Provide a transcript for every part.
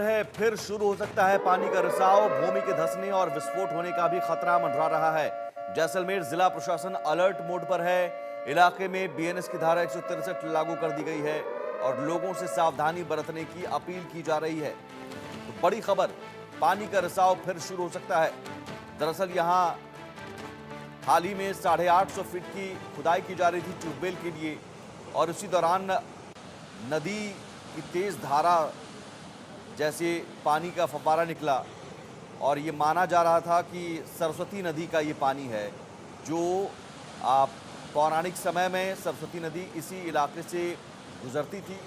है फिर शुरू हो सकता है पानी का रिसाव। भूमि के धंसने और विस्फोट होने का भी खतरा मंडरा रहा है। जैसलमेर जिला प्रशासन अलर्ट मोड पर है। इलाके में बीएनएस की धारा 163 लागू कर दी गई है और लोगों से सावधानी बरतने की अपील की जा रही है। तो बड़ी खबर, पानी का रिसाव फिर शुरू हो सकता है। दरअसल यहां हाल ही में 850 फीट की खुदाई की जा रही थी ट्यूबवेल के लिए और इसी दौरान नदी की तेज धारा जैसे पानी का फव्वारा निकला और ये माना जा रहा था कि सरस्वती नदी का ये पानी है, जो पौराणिक समय में सरस्वती नदी इसी इलाके से गुजरती थी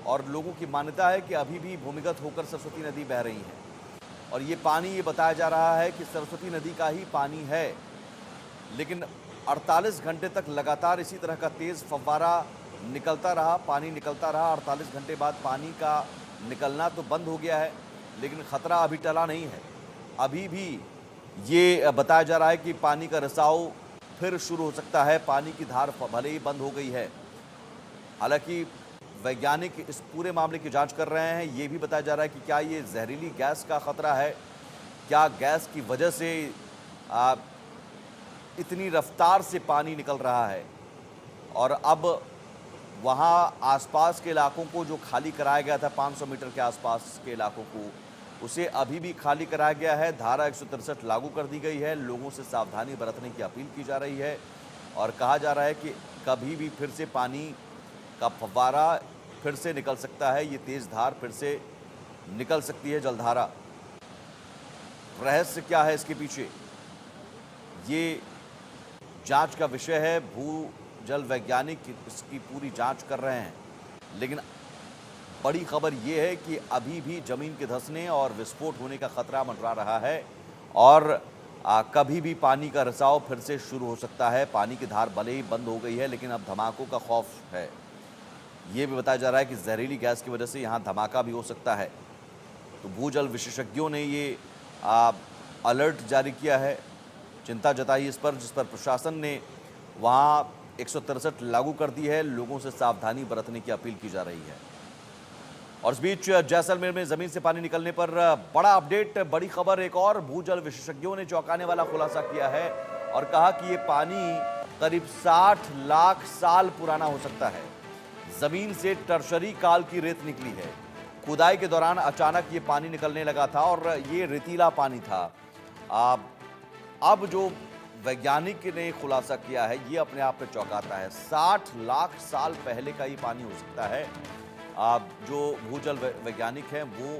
और लोगों की मान्यता है कि अभी भी भूमिगत होकर सरस्वती नदी बह रही है और ये पानी ये बताया जा रहा है कि सरस्वती नदी का ही पानी है। लेकिन 48 घंटे तक लगातार इसी तरह का तेज़ फव्वारा निकलता रहा, पानी निकलता रहा। 48 घंटे बाद पानी का निकलना तो बंद हो गया है, लेकिन खतरा अभी टला नहीं है। अभी भी ये बताया जा रहा है कि पानी का रिसाव फिर शुरू हो सकता है। पानी की धार भले ही बंद हो गई है, हालांकि वैज्ञानिक इस पूरे मामले की जांच कर रहे हैं। ये भी बताया जा रहा है कि क्या ये जहरीली गैस का खतरा है, क्या गैस की वजह से इतनी रफ्तार से पानी निकल रहा है और अब वहाँ आसपास के इलाकों को जो खाली कराया गया था 500 मीटर के आसपास के इलाकों को, उसे अभी भी खाली कराया गया है। धारा 163 लागू कर दी गई है। लोगों से सावधानी बरतने की अपील की जा रही है और कहा जा रहा है कि कभी भी फिर से पानी का फव्वारा फिर से निकल सकता है। ये तेज़ धार फिर से निकल सकती है, जलधारा। रहस्य क्या है इसके पीछे, ये जांच का विषय है। जल वैज्ञानिक इसकी पूरी जांच कर रहे हैं, लेकिन बड़ी खबर यह है कि अभी भी जमीन के धंसने और विस्फोट होने का खतरा मंडरा रहा है और कभी भी पानी का रिसाव फिर से शुरू हो सकता है। पानी की धार भले ही बंद हो गई है, लेकिन अब धमाकों का खौफ है। ये भी बताया जा रहा है कि जहरीली गैस की वजह से यहाँ धमाका भी हो सकता है। तो भूजल विशेषज्ञों ने ये अलर्ट जारी किया है, चिंता जताई इस पर, जिस पर प्रशासन ने वहाँ 163 लागू कर दी है। लोगों से सावधानी बरतने की अपील की जा रही है। और इस बीच जैसलमेर में जमीन से पानी निकलने पर बड़ा अपडेट, बड़ी खबर। एक और भूजल विशेषज्ञों ने चौंकाने वाला खुलासा किया है और कहा कि ये पानी करीब 60 लाख साल पुराना हो सकता है। जमीन से टर्शरी काल की रेत निकली है। खुदाई के दौरान अचानक ये पानी निकलने लगा था और ये रेतीला पानी था। अब जो वैज्ञानिक ने खुलासा किया है, ये अपने आप में चौंकाता है। 60 लाख साल पहले का ये पानी हो सकता है। जो भूजल वैज्ञानिक हैं वो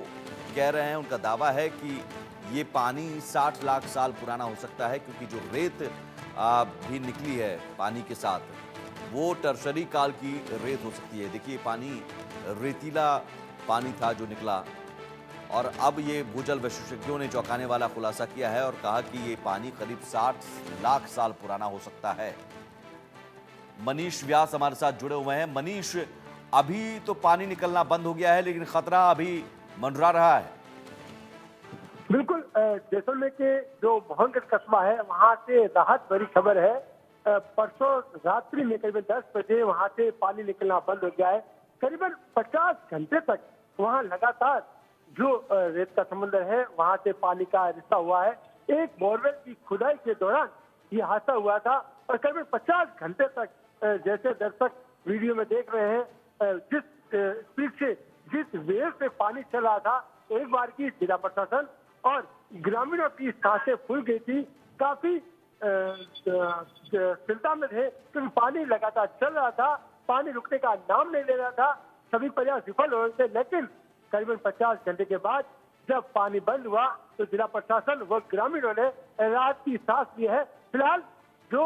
कह रहे हैं, उनका दावा है कि ये पानी 60 लाख साल पुराना हो सकता है, क्योंकि जो रेत भी निकली है पानी के साथ, वो टर्शरी काल की रेत हो सकती है। देखिए, पानी रेतीला पानी था जो निकला और अब ये भूजल विशेषज्ञों ने चौंकाने वाला खुलासा किया है और कहा कि ये पानी करीब 60 लाख साल पुराना हो सकता है। मनीष व्यास हमारे साथ जुड़े हुए हैं। मनीष, अभी तो पानी निकलना बंद हो गया है, लेकिन खतरा अभी मंडरा रहा है। बिल्कुल, जैसलमेर के जो मोहनगढ़ कस्बा है, वहां से राहत भरी खबर है। परसों रात्रि में करीबन 10 बजे वहां से पानी निकलना बंद हो गया है। करीबन 50 घंटे तक वहां लगातार जो रेत का समुद्र है, वहां से पानी का रिसाव हुआ है। एक बोरवेल की खुदाई के दौरान ये हादसा हुआ था और करीबन 50 घंटे तक, जैसे दर्शक वीडियो में देख रहे हैं, जिस स्पीड से, जिस वेग से पानी चल रहा था, एक बार की जिला प्रशासन और ग्रामीणों की सांसें फूल गई थी। काफी चिंता में थे, क्योंकि पानी लगातार चल रहा था, पानी रुकने का नाम नहीं ले रहा था। सभी प्रयास विफल हो रहे थे, लेकिन करीबन 50 घंटे के बाद जब पानी बंद हुआ तो जिला प्रशासन व ग्रामीणों ने राहत की सांस ली है। फिलहाल जो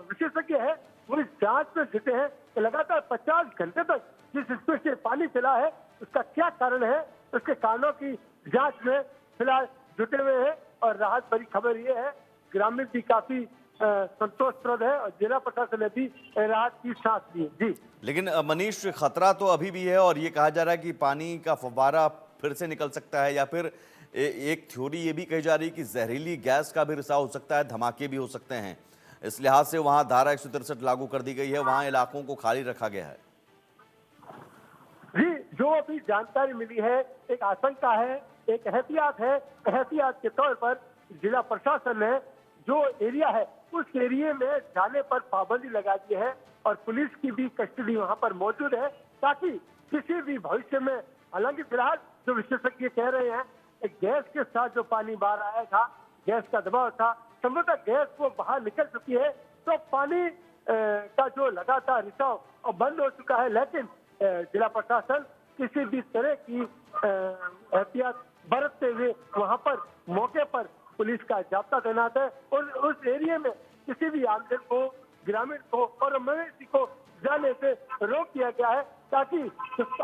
विशेषज्ञ है वो इस जांच में जुटे हैं कि लगातार 50 घंटे तक जिस स्पीड से पानी चला है, उसका क्या कारण है, उसके कारणों की जांच में फिलहाल जुटे हुए हैं। और राहत भरी खबर ये है, ग्रामीण भी काफी संतोषप्रद है और जिला प्रशासन ने भी राहत की सांस ली। जी, लेकिन मनीष, खतरा तो अभी भी है और ये कहा जा रहा है कि पानी का फव्वारा फिर से निकल सकता है, या फिर एक थ्योरी ये भी कही जा रही है कि जहरीली गैस का भी रिसाव हो सकता है, धमाके भी हो सकते हैं। इस लिहाज से वहां धारा 163 लागू कर दी गई है, वहां इलाकों को खाली रखा गया है। जी, जो अभी जानकारी मिली है, एक आशंका है, एक एहतियात है। एहतियात के तौर पर जिला प्रशासन ने जो एरिया है उस एरिया में जाने पर पाबंदी लगा दी है और पुलिस की भी कस्टडी वहां पर मौजूद है, ताकि किसी भी भविष्य में, हालांकि फिलहाल जो विशेषज्ञ कह रहे हैं गैस के साथ जो पानी बाहर आया था, गैस का दबाव था, संभवतः गैस वो बाहर निकल चुकी है, तो पानी का जो लगातार रिसाव अब बंद हो चुका है। लेकिन जिला प्रशासन किसी भी तरह की एहतियात बरतते हुए वहां पर मौके पर पुलिस का जाब्ता तैनात है और उस एरिया में किसी भी आमजन को, ग्रामीण को और मवेशी को जाने से रोक दिया गया है, ताकि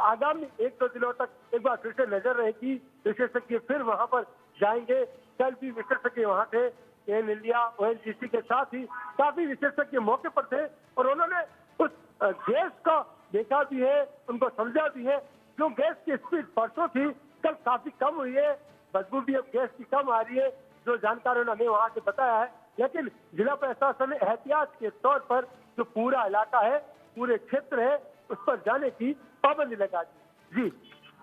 आगामी 1-2 दिनों तक एक बार फिर से नजर रहेगी। विशेषज्ञ फिर वहां पर जाएंगे। कल भी विशेषज्ञ वहां थे, एन इंडिया, ONGC के साथ ही काफी विशेषज्ञ मौके पर थे और उन्होंने उस गैस का देखा भी है, उनको समझा भी है। जो गैस की स्पीड परसों थी, कल काफी कम हुई है, बदबू भी अब गैस की कम आ रही है, जो जानकारों ने हमें वहां से बताया है। लेकिन जिला प्रशासन ने एहतियात के तौर पर जो पूरा इलाका है, पूरे क्षेत्र है, उस पर जाने की पाबंदी लगा दी। जी,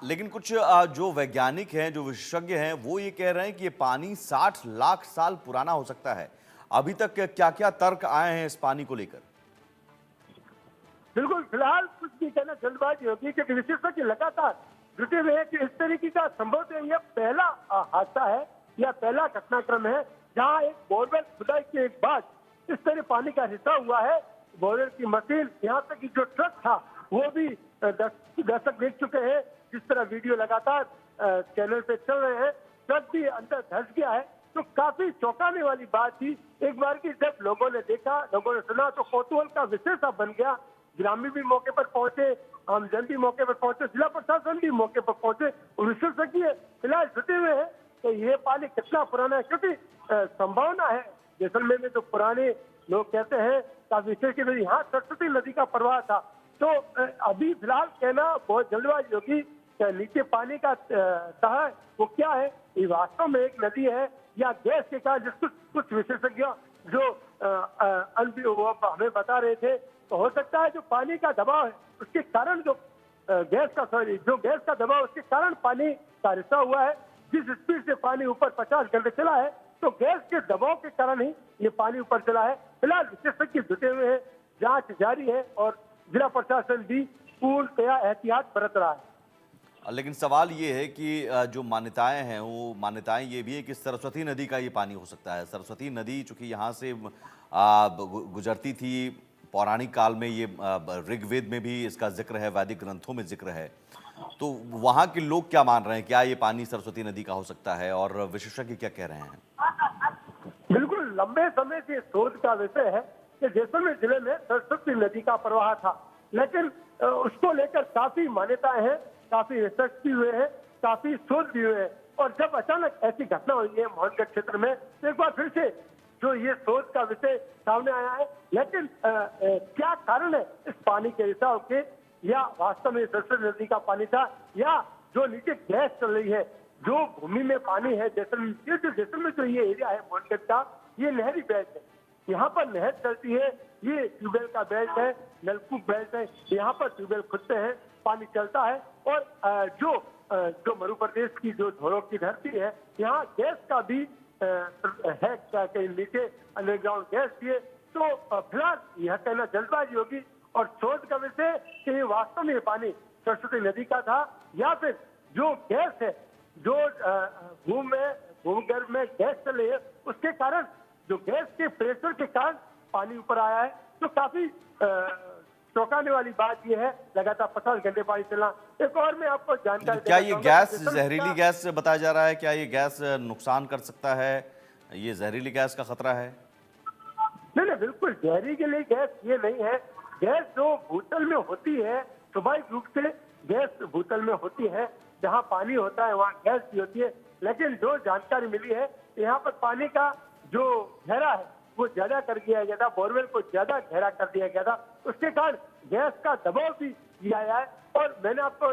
लेकिन कुछ जो वैज्ञानिक हैं, जो विशेषज्ञ हैं, वो ये कह रहे हैं कि ये पानी 60 लाख साल पुराना हो सकता है। अभी तक क्या-क्या तर्क आए हैं इस पानी को लेकर? बिल्कुल, फिलहाल कुछ भी कहना जल्दबाजी होगी, क्योंकि विशेषज्ञ लगातार जुटे हुए हैं कि इस तरीके का संभवतः यह पहला हादसा है या पहला घटनाक्रम है जहां एक बोरवेल खुदाई के बाद इस तरह पानी का रिसाव हुआ है। बोरवेल की मशीन, यहाँ तक कि जो ट्रक था वो भी दस्तक देख चुके हैं। जिस तरह वीडियो लगातार चैनल पे चल रहे हैं, ट्रक भी अंदर धंस गया है। तो काफी चौंकाने वाली बात थी एक बार की, जब लोगों ने देखा, लोगों ने सुना, तो कौतूहल का विषय सा बन गया। ग्रामीण भी मौके पर पहुंचे, आमजन भी मौके पर पहुंचे, जिला प्रशासन भी मौके पर पहुंचे। विशेषज्ञ फिलहाल जुटे हुए हैं तो ये पानी कितना पुराना है, क्योंकि संभावना है जैसलमेर में जो पुराने लोग कहते हैं काफी विशेष की नदी, यहाँ सरस्वती नदी का प्रवाह था। तो अभी फिलहाल कहना बहुत जल्दबाजी होगी। नीचे पानी का तह वो क्या है, ये वास्तव में एक नदी है या गैस के कारण, जिस कुछ विशेषज्ञ जो वो हमें बता रहे थे, तो हो सकता है जो पानी का दबाव है उसके कारण जो गैस का दबाव, उसके कारण पानी का रिसाव हुआ है। जिस स्पीड से पानी ऊपर 50 घंटे चला है, तो गैस के दबाव के कारण ही ये पानी ऊपर चला है। फिलहाल विशेषज्ञ जुटे हुए हैं, जांच जारी है और जिला प्रशासन भी पूर्णतया एहतियात बरत रहा है। लेकिन सवाल ये है कि जो मान्यताएं हैं, वो मान्यताएं ये भी है कि सरस्वती नदी का ये पानी हो सकता है। सरस्वती नदी चूंकि यहाँ से गुजरती थी, पौराणिक काल में ये ऋग्वेद में भी इसका जिक्र है, वैदिक ग्रंथों में जिक्र है। तो वहाँ के लोग क्या मान रहे हैं, क्या ये पानी सरस्वती नदी का हो सकता है और विशेषज्ञ क्या कह रहे हैं? बिल्कुल, लंबे समय से शोध का विषय है कि जैसलमेर जिले में सरस्वती नदी का प्रवाह था, लेकिन उसको लेकर काफी मान्यताएं हैं, काफी रिसर्च भी हुए हैं, काफी शोध भी हुए हैं। और जब अचानक ऐसी घटना हुई है मोहनगढ़ क्षेत्र में, तो एक बार फिर से जो ये शोध का विषय सामने आया है। लेकिन क्या कारण है इस पानी के रिसाव के, या वास्तव में सरस्वती नदी का पानी था, या जो नीचे गैस चल रही है, जो भूमि में पानी है जैसलमेर जो ये एरिया है मोहनगढ़ का, ये नहरी बेल्ट है। यहाँ पर नहर चलती है, ये ट्यूबवेल का बेल्ट है, नलकूप बेल्ट है, यहाँ पर ट्यूबवेल खुदते हैं, पानी चलता है। और जो मध्य प्रदेश की जो धोरों की धरती है, यहाँ गैस का भी है, कहीं नीचे अंडरग्राउंड गैस भी है। तो फिलहाल यह कहना जल्दबाजी होगी और शोध का विषय कि ये वास्तव में पानी सरस्वती नदी का था, या फिर जो गैस है, जो भूगर्भ में गैस चल रही है, उसके कारण, जो गैस के प्रेशर के कारण पानी ऊपर आया है। तो काफी चौंकाने वाली बात यह है, लगातार 50 घंटे पानी चलना। एक और मैं आपको जानकारी, क्या ये गैस जहरीली गैस बताया जा रहा है? क्या ये गैस नुकसान कर सकता है? ये जहरीली गैस का खतरा है? नहीं, बिल्कुल जहरीली गैस ये नहीं है। गैस जो भूतल में होती है, स्वाभाविक रूप से गैस भूतल में होती है, जहाँ पानी होता है वहाँ गैस भी होती है। लेकिन जो जानकारी मिली है, यहाँ पर पानी का जो गहरा है वो ज्यादा कर दिया गया था, बोरवेल को ज्यादा गहरा कर दिया गया था, उसके कारण गैस का दबाव भी दिया गया है। और मैंने आपको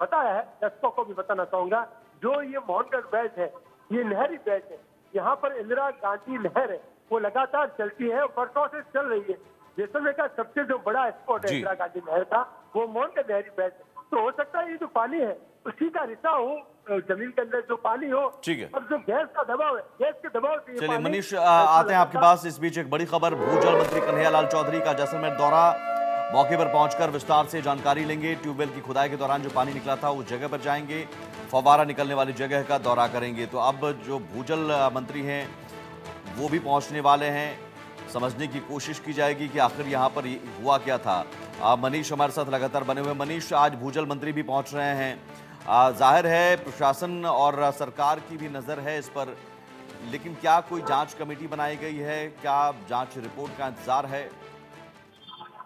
बताया है, दर्शकों को भी बताना चाहूंगा, जो ये मोहनगढ़ बेल्ट है, ये नहरी बेल्ट है, यहाँ पर इंदिरा गांधी नहर है, वो लगातार चलती है और वर्षों से चल रही है। जैसलमेर का सबसे जो बड़ा स्पॉट है इंदिरा गांधी नहर का, वो मोहनगढ़ नहरी बेल्ट है। तो हो सकता है ये जो पानी है उसी का रिसाव हो, जमीन के अंदर जो पानी हो। ठीक है। और जो गैस का दबाव है, गैस के दबाव से ये चलिए पानी मनीष, आते हैं आपके पास। इस बीच एक बड़ी खबर, भूजल मंत्री कन्हैयालाल चौधरी का जैसलमेर दौरा, मौके पर पहुंचकर विस्तार से जानकारी लेंगे। ट्यूबवेल की खुदाई के दौरान जो पानी निकला था उस जगह पर जाएंगे, फव्वारा निकलने वाली जगह का दौरा करेंगे। तो अब जो भूजल मंत्री हैं वो भी पहुंचने वाले हैं, समझने की कोशिश की जाएगी कि आखिर यहाँ पर हुआ क्या था। मनीष हमारे साथ लगातार बने हुए। मनीष, आज भूजल मंत्री भी पहुंच रहे हैं, जाहिर है प्रशासन और सरकार की भी नज़र है इस पर, लेकिन क्या कोई जांच कमेटी बनाई गई है? क्या जांच रिपोर्ट का इंतजार है?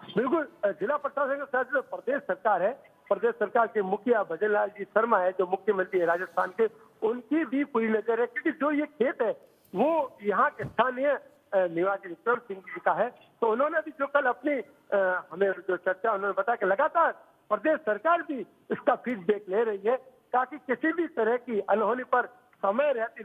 बिल्कुल, जिला प्रशासन के साथ जो प्रदेश सरकार है, प्रदेश सरकार के मुखिया भजन लाल जी शर्मा है, जो मुख्यमंत्री है राजस्थान के, उनकी भी पूरी नजर है। क्योंकि जो ये खेत है वो यहाँ के स्थानीय निवासी विक्रम सिंह जी का है। तो उन्होंने भी जो कल अपनी हमें जो चर्चा उन्होंने बताया कि लगातार प्रदेश सरकार भी इसका फीडबैक ले रही है ताकि किसी भी तरह की अनहोनी पर समय रहती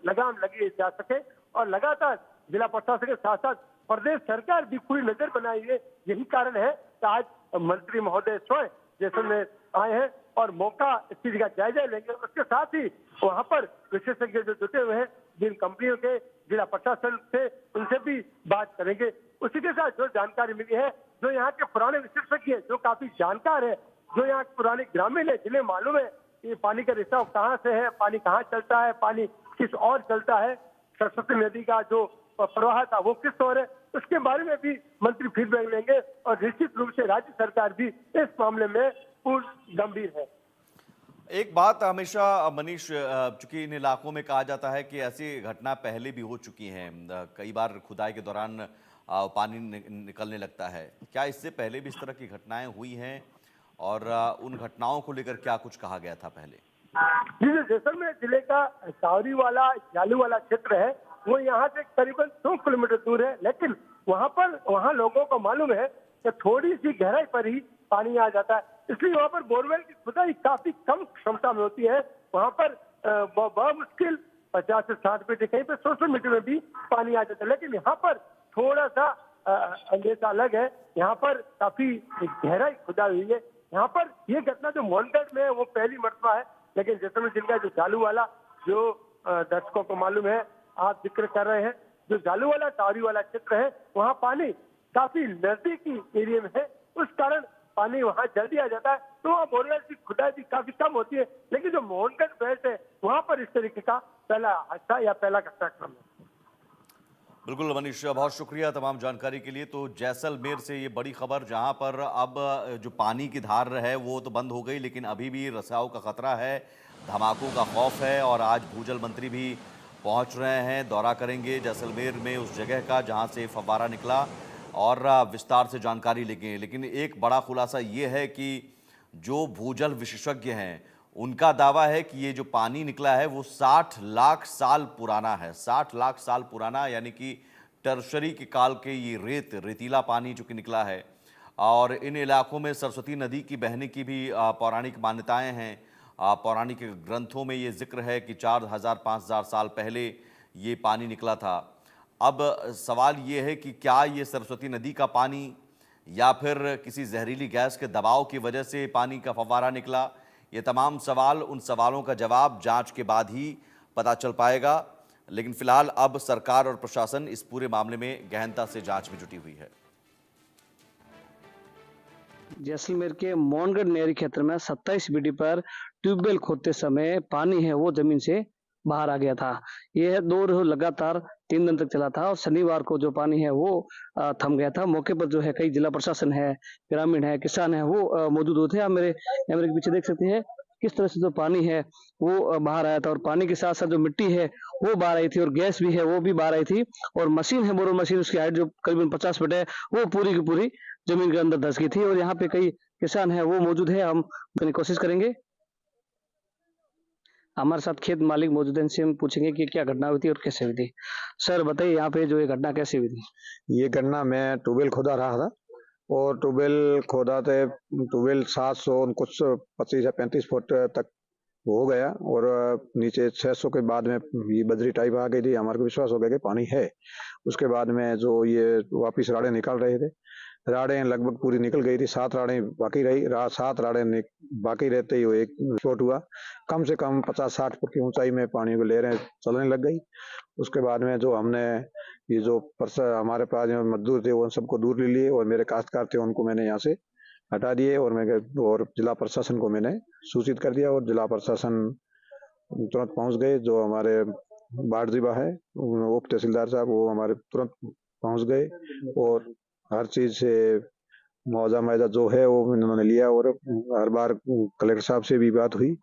लगाम लगी जा सके। और लगातार जिला प्रशासन के साथ साथ प्रदेश सरकार भी पूरी नजर बनाई है। यही कारण है कि आज मंत्री महोदय स्वयं जैसलमेर आए हैं और मौका स्थिति का जायजा लेंगे। उसके साथ ही वहां पर विशेषज्ञ जो जुटे हुए हैं, जिन कंपनियों के जिला प्रशासन से, उनसे भी बात करेंगे। उसी के साथ जो जानकारी मिली है, जो यहाँ के पुराने विशेषज्ञ जो काफी जानकार है, जो यहाँ के पुराने ग्रामीण है, जिन्हें मालूम है कि पानी का रिसाव कहाँ से है, पानी कहाँ चलता है, पानी किस ओर चलता है, सरस्वती नदी का जो प्रवाह था वो किस ओर है, उसके बारे में भी मंत्री फीडबैक लेंगे। और निश्चित रूप से राज्य सरकार भी इस मामले में पूर्ण गंभीर है। एक बात हमेशा मनीष, चूंकि इन इलाकों में कहा जाता है कि ऐसी घटना पहले भी हो चुकी हैं, कई बार खुदाई के दौरान पानी निकलने लगता है। क्या इससे पहले भी इस तरह की घटनाएं हुई हैं और उन घटनाओं को लेकर क्या कुछ कहा गया था पहले? जी, जैसलमेर जिले का सावरी वाला जालू वाला क्षेत्र है, वो यहाँ से करीबन 100 किलोमीटर दूर है। लेकिन वहाँ लोगों को मालूम है कि थोड़ी सी गहराई पर ही पानी आ जाता है, इसलिए वहाँ पर बोरवेल की खुदाई काफी कम क्षमता में होती है। वहाँ पर बहुत मुश्किल 50 से 60 मीटर, कहीं पे 100 मीटर में भी पानी आ जाता है। लेकिन यहाँ पर थोड़ा सा अंदेशा अलग है, यहाँ पर काफी गहराई खुदाई हुई है। यहाँ पर ये घटना जो मोहनगढ़ में है वो पहली मरतबा है। लेकिन जैसलमेर जिले का जो जालू वाला, जो दर्शकों को मालूम है, आप जिक्र कर रहे हैं, जो जालू वाला टावरी वाला क्षेत्र है, वहाँ पानी काफी नजदीकी एरिया में है, उस कारण पानी वहाँ जल्दी आ जाता है। तो वहाँ बोरवेल की खुदाई भी काफी कम होती है। लेकिन जो मोहनगढ़ बेल्ट है वहाँ पर इस तरीके का पहला हादसा या पहला घटनाक्रम है। बिल्कुल मनीष, बहुत शुक्रिया तमाम जानकारी के लिए। तो जैसलमेर से ये बड़ी खबर, जहां पर अब जो पानी की धार है वो तो बंद हो गई, लेकिन अभी भी रिसाव का खतरा है, धमाकों का खौफ है। और आज भूजल मंत्री भी पहुंच रहे हैं, दौरा करेंगे जैसलमेर में उस जगह का जहां से फव्वारा निकला और विस्तार से जानकारी लेंगे। लेकिन एक बड़ा खुलासा ये है कि जो भूजल विशेषज्ञ हैं उनका दावा है कि ये जो पानी निकला है वो 60 लाख साल पुराना है। 60 लाख साल पुराना, यानी कि टर्शरी के काल के ये रेतीला पानी जो कि निकला है। और इन इलाकों में सरस्वती नदी की बहने की भी पौराणिक मान्यताएं हैं। पौराणिक ग्रंथों में ये जिक्र है कि 4000-5000 साल पहले ये पानी निकला था। अब सवाल ये है कि क्या ये सरस्वती नदी का पानी या फिर किसी जहरीली गैस के दबाव की वजह से पानी का फव्वारा निकला? ये तमाम सवाल, उन सवालों का जवाब जांच के बाद ही पता चल पाएगा। लेकिन फिलहाल अब सरकार और प्रशासन इस पूरे मामले में गहनता से जांच में जुटी हुई है। जैसलमेर के मोहनगढ़ नहरी क्षेत्र में 27 बीडी पर ट्यूबवेल खोदते समय पानी है वो जमीन से बाहर आ गया था। यह दौर लगातार 3 दिन तक चला था और शनिवार को जो पानी है वो थम गया था। मौके पर जो है कई जिला प्रशासन है, ग्रामीण है, किसान है, वो मौजूद होते हैं। आप मेरे कैमरे के पीछे देख सकते हैं किस तरह से जो पानी है वो बाहर आया था। और पानी के साथ साथ जो मिट्टी है वो बाहर आई थी और गैस भी है वो भी बाहर आई थी। और मशीन है, बोरवेल मशीन, उसकी हाइट जो करीबन 50 फीट है, वो पूरी की पूरी जमीन के अंदर धंस गई थी। और यहाँ पे कई किसान है वो मौजूद है, हम कोशिश करेंगे। हमारे साथ खेत मालिक मौजूद हैं, इनसे हम पूछेंगे कि क्या घटना हुई थी और कैसे हुई थी। सर बताइए, यहाँ पे जो ये घटना कैसे हुई थी? ये घटना, मैं ट्यूबवेल खोदा रहा था और ट्यूबवेल खोदा थे, ट्यूबवेल 700 कुछ 25 या 35 फुट तक हो गया और नीचे 600 के बाद में ये बजरी टाइप आ गई थी। हमारे को विश्वास हो गया कि पानी है। उसके बाद में जो ये वापिस राड़े निकाल रहे थे, राडें लगभग पूरी निकल गई थी, 7 राडें बाकी रही। 7 राडें बाकी रहते ही वो एक विस्फोट हुआ। कम से कम 50-60 फुट की ऊंचाई में पानी की लहरें चलने लग गई। उसके बाद में जो हमने ये जो हमारे पास जो मजदूर थे उन सबको दूर ले लिए और मेरे काश्तकार थे उनको मैंने यहाँ से हटा दिए और जिला प्रशासन को मैंने सूचित कर दिया और जिला प्रशासन तुरंत पहुंच गए। जो हमारे बाढ़ जिबा है उप तहसीलदार साहब वो हमारे तुरंत पहुंच गए और हर चीज से मुआवजा जो है वो इन्होंने लिया और हर बार कलेक्टर साहब से भी बात हुई